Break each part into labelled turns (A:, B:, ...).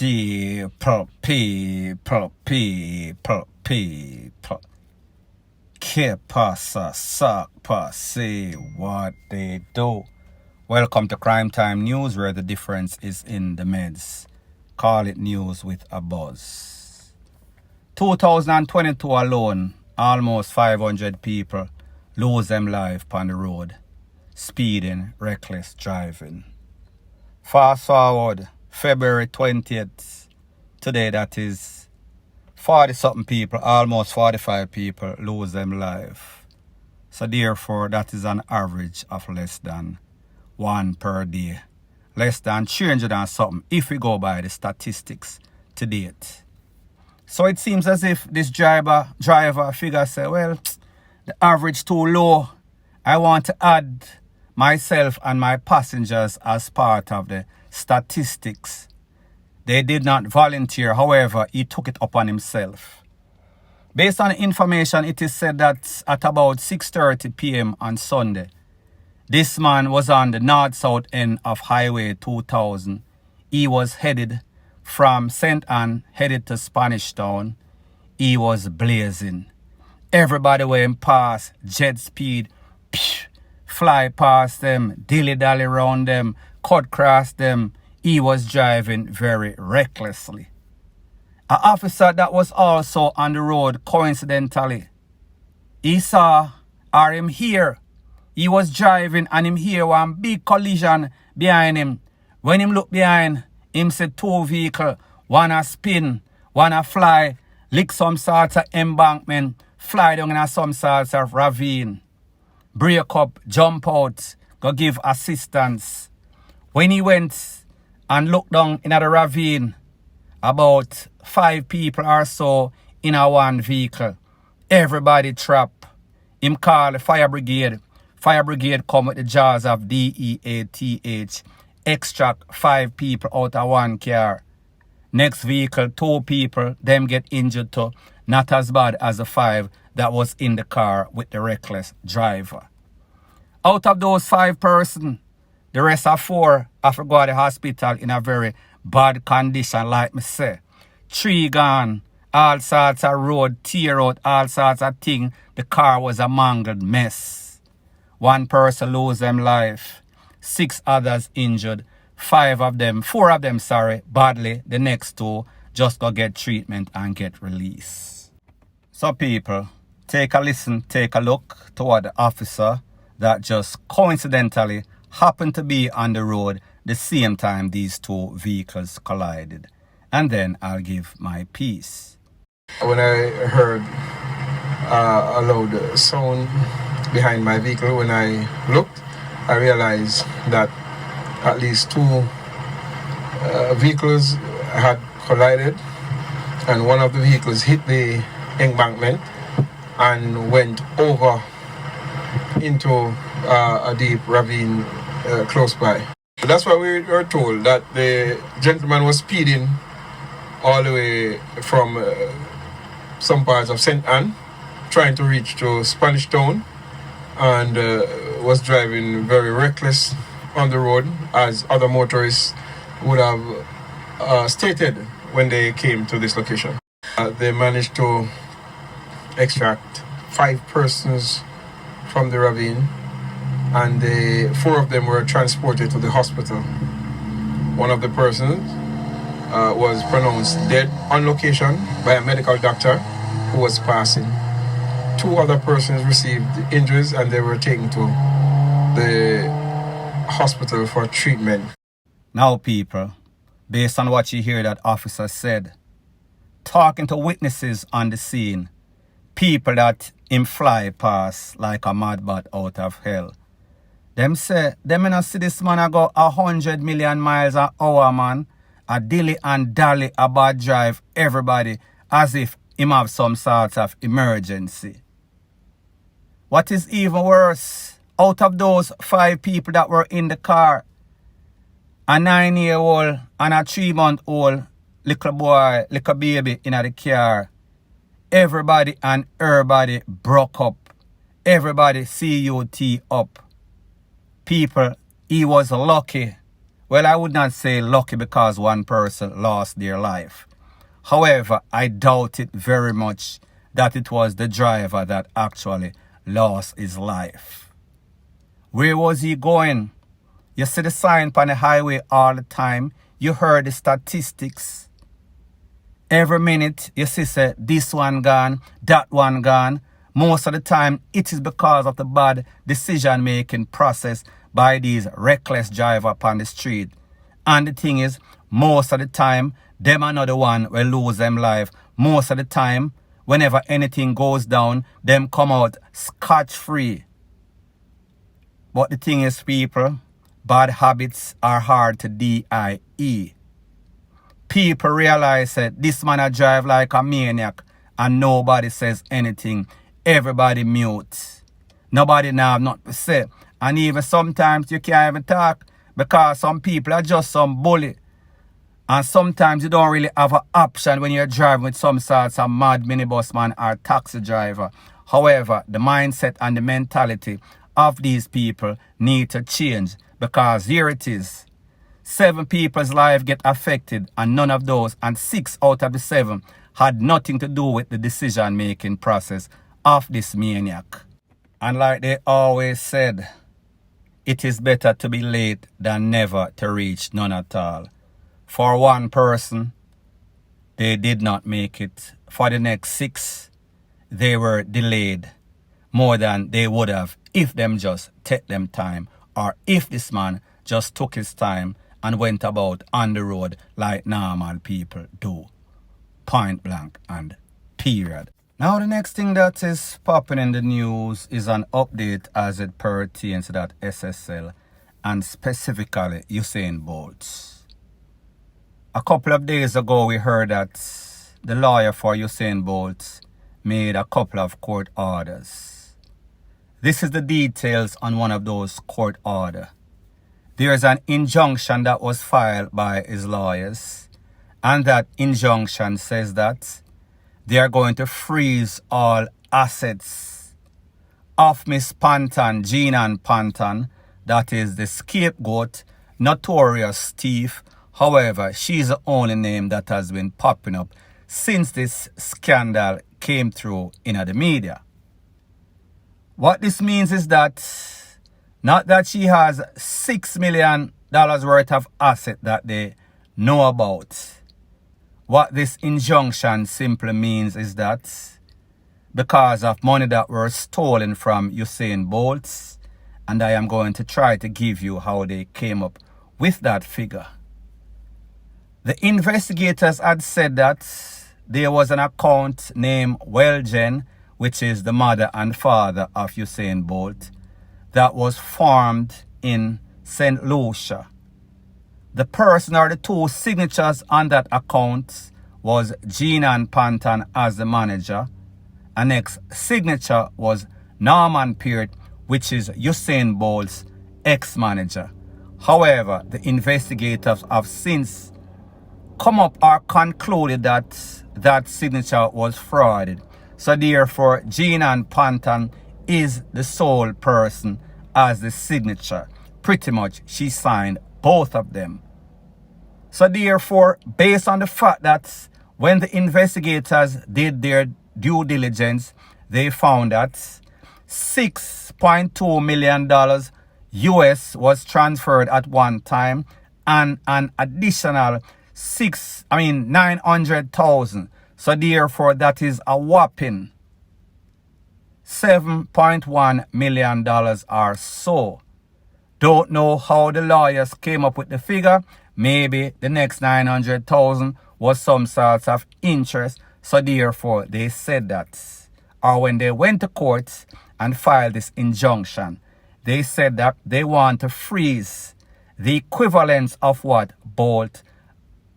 A: People. Que pasa, sakpa, say what they do. Welcome to Crime Time News, where the difference is in the meds. Call it news with a buzz. 2022 alone, almost 500 people lose them life on the road. Speeding, reckless driving. Fast forward, February 20th. Today, that is 40-something people, almost 45 people lose them life. So therefore, that is an average of less than one per day. Less than 300 and something if we go by the statistics to date. So it seems as if this driver figure say, well, the average too low. I want to add myself and my passengers as part of the statistics. They did not volunteer, however, he took it upon himself. Based on information, it is said that at about 6:30 p.m. on Sunday, this man was on the north-south end of Highway 2000. He was headed from St. Anne, headed to Spanish Town. He was blazing. Everybody went past, jet speed, fly past them, dilly-dally around them, cut across them. He was driving very recklessly. An officer that was also on the road, coincidentally, he saw him here. He was driving and him hear one big collision behind him. When him look behind, him see two vehicles, one a spin, one a fly, lick some sort of embankment, fly down in some sort of ravine. Break up, jump out, go give assistance. When he went and looked down in the ravine, about 5 people or so in a one vehicle. Everybody trapped. Him call the fire brigade. Fire brigade come with the jaws of DEATH. Extract 5 people out of one car. Next vehicle, 2 people, them get injured too. Not as bad as the 5 that was in the car with the reckless driver. Out of those 5 persons, the rest of 4 have to go to the hospital in a very bad condition, like me say. 3 gone, all sorts of road tear out, all sorts of things. The car was a mangled mess. 1 person lose them life. 6 others injured. 4 of them, badly. The next 2 just go get treatment and get released. So people, take a listen, take a look to what the officer that just coincidentally happened to be on the road the same time these 2 vehicles collided. And then I'll give my piece.
B: When I heard a loud sound behind my vehicle, when I looked, I realized that at least 2 vehicles had collided, and one of the vehicles hit the embankment and went over into a deep ravine close by. That's why we were told that the gentleman was speeding all the way from some parts of St. Anne, trying to reach to Spanish Town, and was driving very reckless on the road, as other motorists would have stated when they came to this location. They managed to extract 5 persons from the ravine, and 4 of them were transported to the hospital. One of the persons was pronounced dead on location by a medical doctor who was passing. 2 other persons received injuries and they were taken to the hospital for treatment.
A: Now people, based on what you hear that officer said, talking to witnesses on the scene, people that him fly past like a mad bat out of hell, them say, them not see this man go 100 million miles an hour, man. A dilly and dally about drive everybody as if him have some sort of emergency. What is even worse, out of those 5 people that were in the car, a 9-year-old and a 3-month-old little boy, little baby in the car, everybody and everybody broke up. Everybody COT up. People, he was lucky Well, I would not say lucky because one person lost their life. However, I doubt it very much that it was the driver that actually lost his life. Where was he going? You see the sign on the highway all the time. You heard the statistics. Every minute you see say, this one gone, that one gone. Most of the time it is because of the bad decision making process by these reckless drivers upon the street. And the thing is, most of the time, them are not the one will lose them life. Most of the time, whenever anything goes down, them come out scotch-free. But the thing is, people, bad habits are hard to DIE. People realize that this man a drive like a maniac and nobody says anything. Everybody mute. Nobody now have nothing to say. And even sometimes you can't even talk because some people are just some bully. And sometimes you don't really have an option when you're driving with some sorts of mad minibus man or taxi driver. However, the mindset and the mentality of these people need to change because here it is. 7 people's lives get affected and none of those, and 6 out of the 7 had nothing to do with the decision-making process of this maniac. And like they always said, it is better to be late than never to reach none at all. For one person, they did not make it. For the next 6, they were delayed more than they would have if them just take them time, or if this man just took his time and went about on the road like normal people do. Point blank and period. Now the next thing that is popping in the news is an update as it pertains to that SSL and specifically Usain Bolt. A couple of days ago we heard that the lawyer for Usain Bolt made a couple of court orders. This is the details on one of those court orders. There is an injunction that was filed by his lawyers, and that injunction says that they are going to freeze all assets of Miss Panton, Jean Panton, that is the scapegoat, notorious thief. However, she's the only name that has been popping up since this scandal came through in the media. What this means is that not that she has $6 million worth of asset that they know about. What this injunction simply means is that because of money that were stolen from Usain Bolt, and I am going to try to give you how they came up with that figure. The investigators had said that there was an account named Wellgen, which is the mother and father of Usain Bolt, that was formed in St. Lucia. The person or the 2 signatures on that account was Jean Panton as the manager. And next signature was Norman Peart, which is Usain Bolt's ex-manager. However, the investigators have since come up or concluded that that signature was frauded. So therefore, Jean Panton is the sole person as the signature. Pretty much she signed both of them. So therefore, based on the fact that when the investigators did their due diligence, they found that $6.2 million US was transferred at one time, and an additional 900,000. So therefore, that is a whopping $7.1 million or so. Don't know how the lawyers came up with the figure. Maybe the next 900,000 was some sort of interest. So therefore, they said that. Or when they went to court and filed this injunction, they said that they want to freeze the equivalence of what Bolt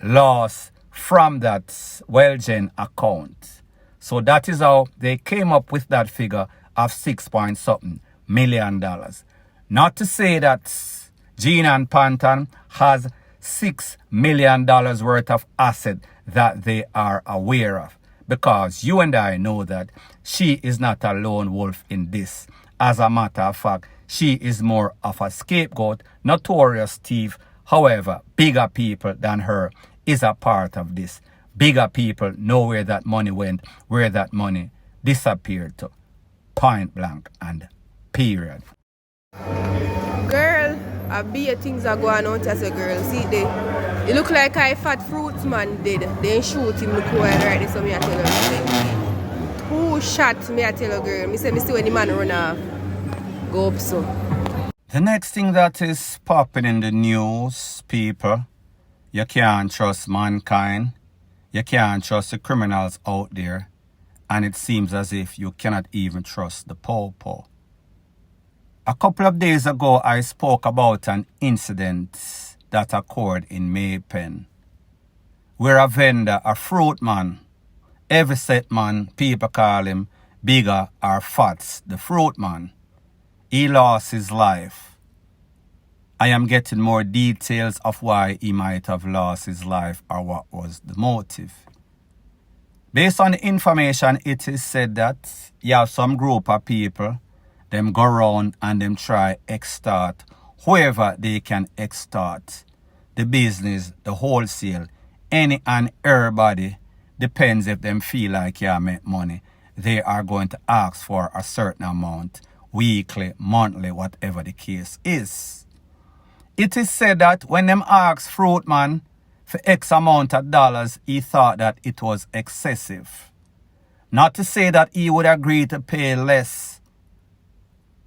A: lost from that Wellgen account. So that is how they came up with that figure of $6 million. Not to say that Jean Panton has $6 million worth of asset that they are aware of. Because you and I know that she is not a lone wolf in this. As a matter of fact, she is more of a scapegoat, notorious thief. However, bigger people than her is a part of this. Bigger people know where that money went, where that money disappeared to. Point blank and period.
C: Girl, I be things are going on as a girl. See, it look like I fat fruits man did. They shoot him look well right, so me I tell her. Who shot me I tell her girl? Me say me see when the man run off. Go up so.
A: The next thing that is popping in the news, people, you can't trust mankind. You can't trust the criminals out there. And it seems as if you cannot even trust the po-po. A couple of days ago, I spoke about an incident that occurred in Maypen, where a vendor, a fruit man, every set man, people call him Bigger or Fats, the fruit man, he lost his life. I am getting more details of why he might have lost his life or what was the motive. Based on the information, it is said that you have some group of people, them go around and them try extort whoever they can extort. The business, the wholesale, any and everybody, depends if them feel like you make money. They are going to ask for a certain amount, weekly, monthly, whatever the case is. It is said that when them asked Fruitman for X amount of dollars, he thought that it was excessive. Not to say that he would agree to pay less.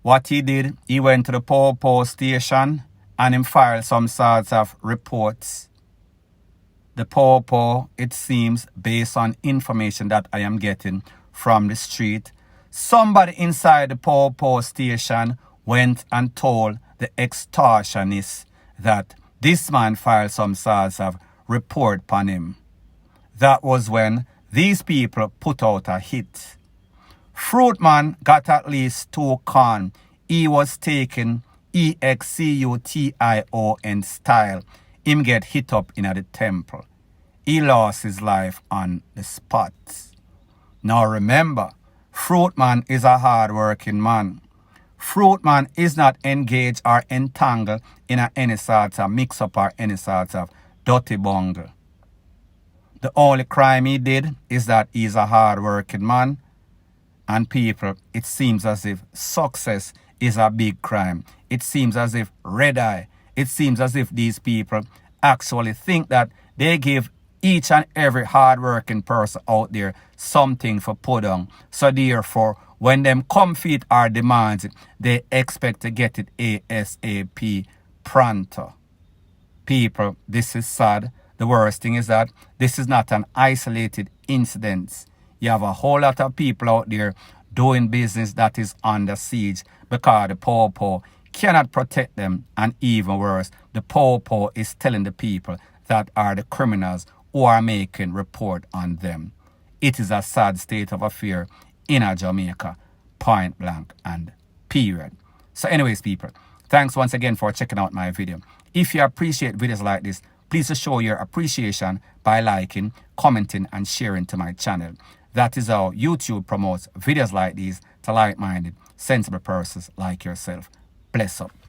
A: What he did, he went to the po station and him filed some sorts of reports. The po, it seems, based on information that I am getting from the street, somebody inside the po station went and told the extortionist that this man filed some sorts of report upon him. That was when these people put out a hit. Fruitman got at least 2 con. He was taking EXTORTING style. Him get hit up in the temple. He lost his life on the spot. Now remember, Fruitman is a hard-working man. Fruitman is not engaged or entangled in any sort of mix-up or any sort of dirty bungle. The only crime he did is that he's a hard-working man. And people, it seems as if success is a big crime. It seems as if red eye. It seems as if these people actually think that they give each and every hard-working person out there something for put on. So therefore, when them comfort or demands it, they expect to get it ASAP pronto. People, this is sad. The worst thing is that this is not an isolated incident. You have a whole lot of people out there doing business that is under siege because the po cannot protect them. And even worse, the po is telling the people that are the criminals who are making report on them. It is a sad state of affair in Jamaica, point blank and period. So anyways, people, thanks once again for checking out my video. If you appreciate videos like this, please show your appreciation by liking, commenting, and sharing to my channel. That is how YouTube promotes videos like these to like-minded, sensible persons like yourself. Bless up.